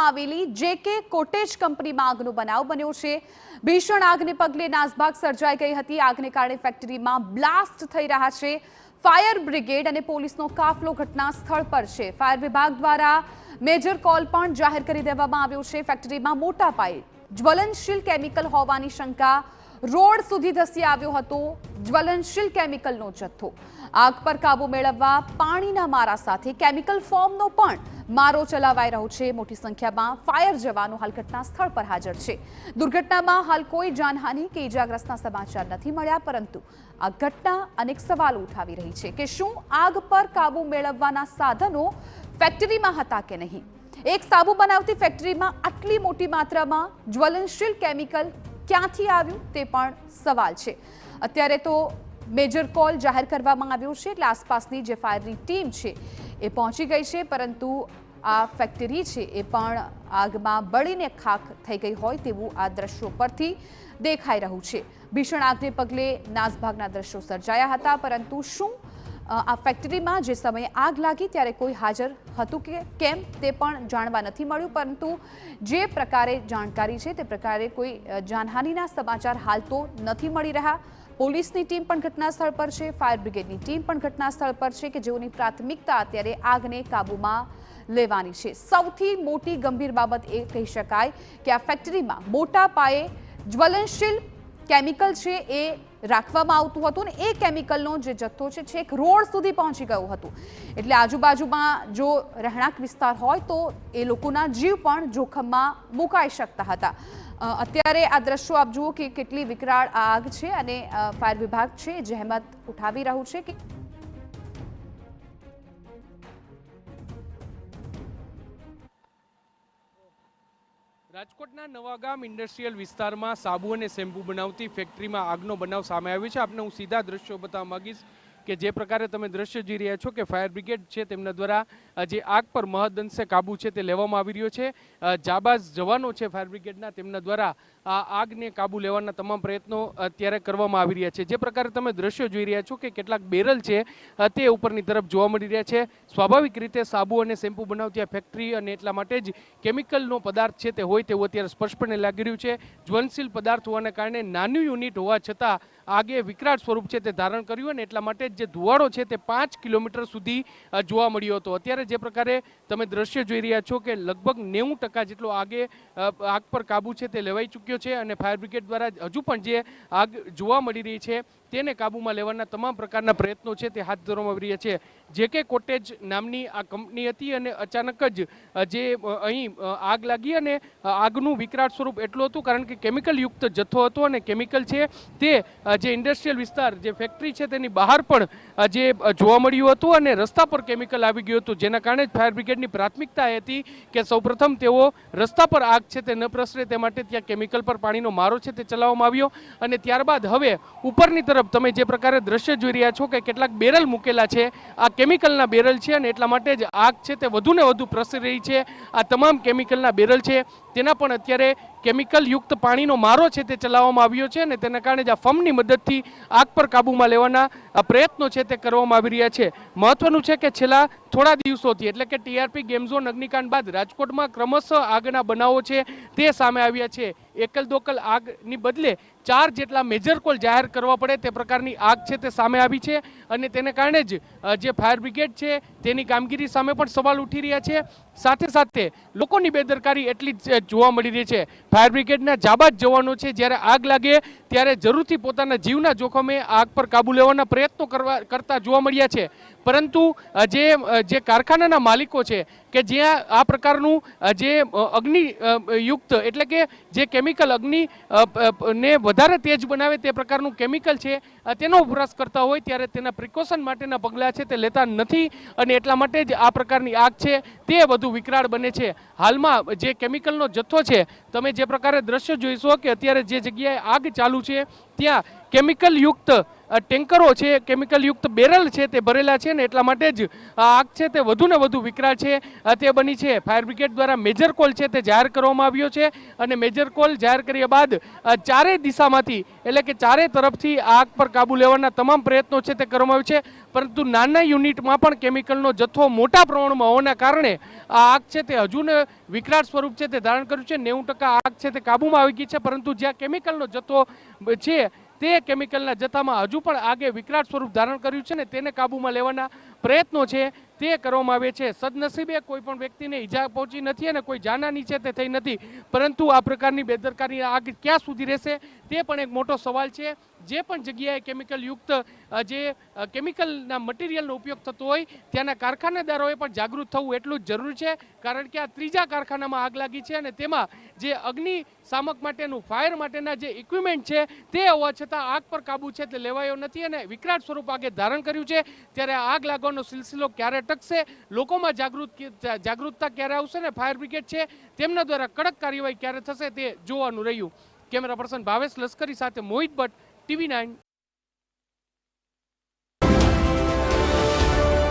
વિસ્તારમાં આવેલી જેકે કોટેજ કંપનીમાં આગનો બનાવ બન્યો છે। ભીષણ આગને પગલે નાસભાગ સર્જાઈ ગઈ હતી। આગને કારણે ફેક્ટરીમાં બ્લાસ્ટ થઈ રહ્યા છે। ફાયર બ્રિગેડ અને પોલીસનો કાફલો ઘટના સ્થળ પર છે। ફાયર વિભાગ દ્વારા મેજર કોલ પણ જાહેર કરી દેવામાં આવ્યો છે। ફેક્ટરીમાં મોટા પાયે જ્વલનશીલ કેમિકલ હોવાની શંકા રોડ સુધી ધસી આવ્યો હતો। જ્વલનશીલ કેમિકલનો જથ્થો આગ પર કાબુ મેળવવા પાણીના મારા સાથે કેમિકલ ફોર્મનો પણ મારો ચલાવાઈ રહ્યો છે। મોટી સંખ્યામાં ફાયર જવાનો હાલ ઘટના સ્થળ પર હાજર છે। દુર્ઘટનામાં હાલ કોઈ જાનહાનિ કે ઇજાગ્રસ્તના સમાચાર નથી મળ્યા, પરંતુ આ ઘટના અનેક સવાલો ઉઠાવી રહી છે કે શું આગ પર કાબુ મેળવવાના સાધનો ફેક્ટરીમાં હતા કે નહીં। એક સાબુ બનાવતી ફેક્ટરીમાં આટલી મોટી માત્રામાં જ્વલનશીલ કેમિકલ ક્યાંથી આવ્યું તે પણ સવાલ છે। અત્યારે તો મેજર કોલ જાહેર કરવામાં આવ્યો છે, એટલે આસપાસની જે ફાયરની ટીમ છે એ પહોંચી ગઈ છે, પરંતુ આ ફેક્ટરી છે એ પણ આગમાં બળીને ખાખ થઈ ગઈ હોય તેવું આ દ્રશ્યો પરથી દેખાઈ રહ્યું છે। ભીષણ આગને પગલે નાસભાગના દ્રશ્યો સર્જાયા હતા, પરંતુ શું આ ફેક્ટરીમાં જે સમયે આગ લાગી ત્યારે કોઈ હાજર હતું કે કેમ તે પણ જાણવા નથી મળ્યું, પરંતુ જે પ્રકારે જાણકારી છે તે પ્રકારે કોઈ જાનહાનિના સમાચાર હાલ તો નથી મળી રહ્યા। પોલીસની ટીમ પણ ઘટના સ્થળ પર છે, ફાયર બ્રિગેડની ટીમ પણ ઘટના સ્થળ પર છે કે જેઓની પ્રાથમિકતા અત્યારે આગને કાબૂમાં લેવાની છે। સૌથી મોટી ગંભીર બાબત એ કહી શકાય કે આ ફેક્ટરીમાં મોટા પાયે જ્વલનશીલ કેમિકલ છે એ રાખવામાં આવતું હતું ને એ કેમિકલનો જે જથ્થો છે છેક રોડ સુધી પહોંચી ગયો હતું, એટલે આજુબાજુમાં જો રહેણાંક વિસ્તાર હોય તો એ લોકોના જીવ પણ જોખમમાં મુકાઈ શકતા હતા। અત્યારે આ દ્રશ્યો આપ જુઓ કે કેટલી વિકરાળ આગ છે અને ફાયર વિભાગ છે જહેમત ઉઠાવી રહ્યું છે કે રાજકોટના નવાગામ ઇન્ડસ્ટ્રીયલ વિસ્તારમાં સાબુ અને શેમ્પૂ બનાવતી ફેક્ટરીમાં આગનો બનાવ સામે આવ્યો છે। આપને હું સીધા દ્રશ્યો બતાવવા માંગીશ કે જે પ્રકારે તમે દ્રશ્ય જોઈ રહ્યા છો કે ફાયર બ્રિગેડ છે તેમના દ્વારા જે આગ પર મહદઅંશે કાબુ છે તે લેવામાં આવી રહ્યો છે। જાબાઝ જવાનો છે ફાયર બ્રિગેડના, તેમના દ્વારા આ આગને કાબુ લેવાના તમામ પ્રયત્નો અત્યારે કરવામાં આવી રહ્યા છે। જે પ્રકારે તમે દ્રશ્યો જોઈ રહ્યા છો કે કેટલાક બેરલ છે તે ઉપરની તરફ જોવા મળી રહ્યા છે। સ્વાભાવિક રીતે સાબુ અને શેમ્પૂ બનાવતી આ ફેક્ટરી અને એટલા માટે જ કેમિકલનો પદાર્થ છે તે હોય તેવું અત્યારે સ્પષ્ટપણે લાગી રહ્યું છે। જ્વલનશીલ પદાર્થ હોવાને કારણે નાનું યુનિટ હોવા છતાં આગે વિકરાળ સ્વરૂપ છે તે ધારણ કર્યું અને એટલા માટે જે ધુવાડો છે તે 5 કિલોમીટર સુધી જોવા મળ્યો હતો। અત્યારે જે પ્રકારે તમે દ્રશ્ય જોઈ રહ્યા છો કે લગભગ 90% જેટલો આગ પર કાબુ છે તે લેવાઈ ચૂક્યો છે અને ફાયર બ્રિગેડ દ્વારા હજુ પણ જે આગ જોવા મળી રહી છે તેને કાબૂમાં લેવાના તમામ પ્રકારના પ્રયત્નો છે તે હાથ ધરવામાં આવી રહ્યા છે। જેકે કોટેજ નામની આ કંપની હતી અને અચાનક જ જે અહીં આગ લાગી અને આગનું વિકરાળ સ્વરૂપ એટલું હતું કારણ કે કેમિકલ યુક્ત જથ્થો હતો અને કેમિકલ છે તે જે ઇન્ડસ્ટ્રીયલ વિસ્તાર જે ફેક્ટરી છે તેની બહાર પણ જે જોવા મળ્યું હતું અને રસ્તા પર કેમિકલ આવી ગયું હતું, જેના કારણે ફાયર બ્રિગેડની પ્રાથમિકતા એ હતી કે સૌપ્રથમ તેઓ રસ્તા પર આગ છે તે ન પ્રસરે તે માટે ત્યાં કેમિકલ પર પાણીનો મારો છે તે ચલાવવામાં આવ્યો અને ત્યારબાદ હવે ઉપરની તરફ તમે જે પ્રકારે દ્રશ્ય જોઈ રહ્યા છો કે કેટલાક બેરલ મૂકેલા છે, આ કેમિકલના બેરલ છે અને એટલા માટે જ આગ છે તે વધુને વધુ પ્રસરી રહી છે। આ તમામ કેમિકલના બેરલ છે તેના પણ અત્યારે કેમિકલ યુક્ત પાણીનો મારો છે તે ચલાવવામાં આવ્યો છે અને તેના કારણે જ આ ફમની મદદથી આગ પર કાબૂમાં લેવાના પ્રયત્નો છે તે કરવામાં આવી રહ્યા છે। મહત્વનું છે કે છેલ્લા થોડા દિવસોથી એટલે કે ટીઆરપી ગેમ ઝોન અગ્નિકાંડ બાદ રાજકોટમાં ક્રમશઃ આગના બનાવો છે તે સામે આવ્યા છે। એકલ દોકલ આગની બદલે 4 જેટલા મેજર કોલ જાહેર કરવા પડે તે પ્રકારની આગ છે તે સામે આવી છે અને તેને કારણે જ જે ફાયર બ્રિગેડ છે તેની કામગીરી સામે પણ સવાલ ઉઠી રહ્યા છે। સાથે સાથે લોકોની બેદરકારી એટલી જ જોવા મળી રહી છે। ફાયર બ્રિગેડના જાબાઝ જવાનો છે જ્યારે આગ લાગે ત્યારે જરૂરથી પોતાના જીવના જોખમે આગ પર કાબુ લેવાના પ્રયત્નો કરતા જોવા મળ્યા છે, પરંતુ જે કારખાનાના માલિકો છે કે જ્યાં આ પ્રકારનું જે અગ્નિયુક્ત એટલે કે જે કેમિકલ અગ્નિ ને વધારે તેજ બનાવે તે પ્રકારનું કેમિકલ છે તેનો વપરાશ કરતા હોય ત્યારે તેના પ્રિકોશન માટેના પગલાં છે તે લેતા નથી અને એટલા માટે જ આ પ્રકારની આગ છે તે વધુ વિકરાળ બને છે। હાલમાં જે કેમિકલનો જથ્થો છે તમે જે પ્રકારે દ્રશ્ય જોઈશો કે અત્યારે જે જગ્યાએ આગ ચાલુ છે ત્યાં કેમિકલ યુક્ત ટેન્કરો છે, કેમિકલ યુક્ત બેરલ છે તે ભરેલા છે ને એટલા માટે જ આગ છે તે વધુને વધુ વિકરાળ છે તે બની છે। ફાયર બ્રિગેડ દ્વારા મેજર કોલ છે તે જાહેર કરવામાં આવ્યો છે અને મેજર કોલ જાહેર કર્યા બાદ ચારે દિશામાંથી એટલે કે ચારે તરફથી આગ પર કાબુ લેવાના તમામ પ્રયત્નો છે તે કરવામાં આવ્યા છે, પરંતુ નાના યુનિટમાં પણ કેમિકલનો જથ્થો મોટા પ્રમાણમાં હોવાના કારણે આ આગ છે તે હજુને વિકરાળ સ્વરૂપ છે તે ધારણ કર્યું છે. 90% આગ છે તે કાબૂમાં આવી ગઈ છે, પરંતુ જ્યાં કેમિકલનો જથ્થો છે તે કેમિકલના જથ્થામાં હજુ પણ આગે વિકરાળ સ્વરૂપ ધારણ કર્યું છે ને તેને કાબૂમાં લેવાના પ્રયત્નો છે તે કરવામાં આવે છે. સદનસીબે કોઈ પણ વ્યક્તિને ઈજા પહોંચી નથી અને કોઈ જાનહાની છે તે થઈ નથી, પરંતુ આ પ્રકારની બેદરકારી આગ ક્યાં સુધી રહેશે તે પણ એક મોટો સવાલ છે. જે પણ જગ્યાએ કેમિકલ યુક્ત જે કેમિકલના મટીરિયલનો ઉપયોગ થતો હોય ત્યાંના કારખાનેદારોએ પણ જાગૃત થવું એટલું જ જરૂરી છે, કારણ કે આ ત્રીજા કારખાનામાં આગ લાગી છે અને તેમાં જે અગ્નિશામક માટેનું ફાયર માટેના જે ઇક્વિપમેન્ટ છે તે હોવા છતાં આગ પર કાબુ છે તે લેવાયો નથી અને વિકરાળ સ્વરૂપ આગે ધારણ કર્યું છે. ત્યારે આગ લાગવાનો સિલસિલો ક્યારે ટકશે, લોકોમાં જાગૃતતા ક્યારે આવશે ને ફાયર બ્રિગેડ છે તેમના દ્વારા કડક કાર્યવાહી ક્યારે થશે તે જોવાનું રહ્યું. કેમેરા પર્સન ભાવેશ લશ્કરી સાથે મોહિત ભટ્ટ, TV9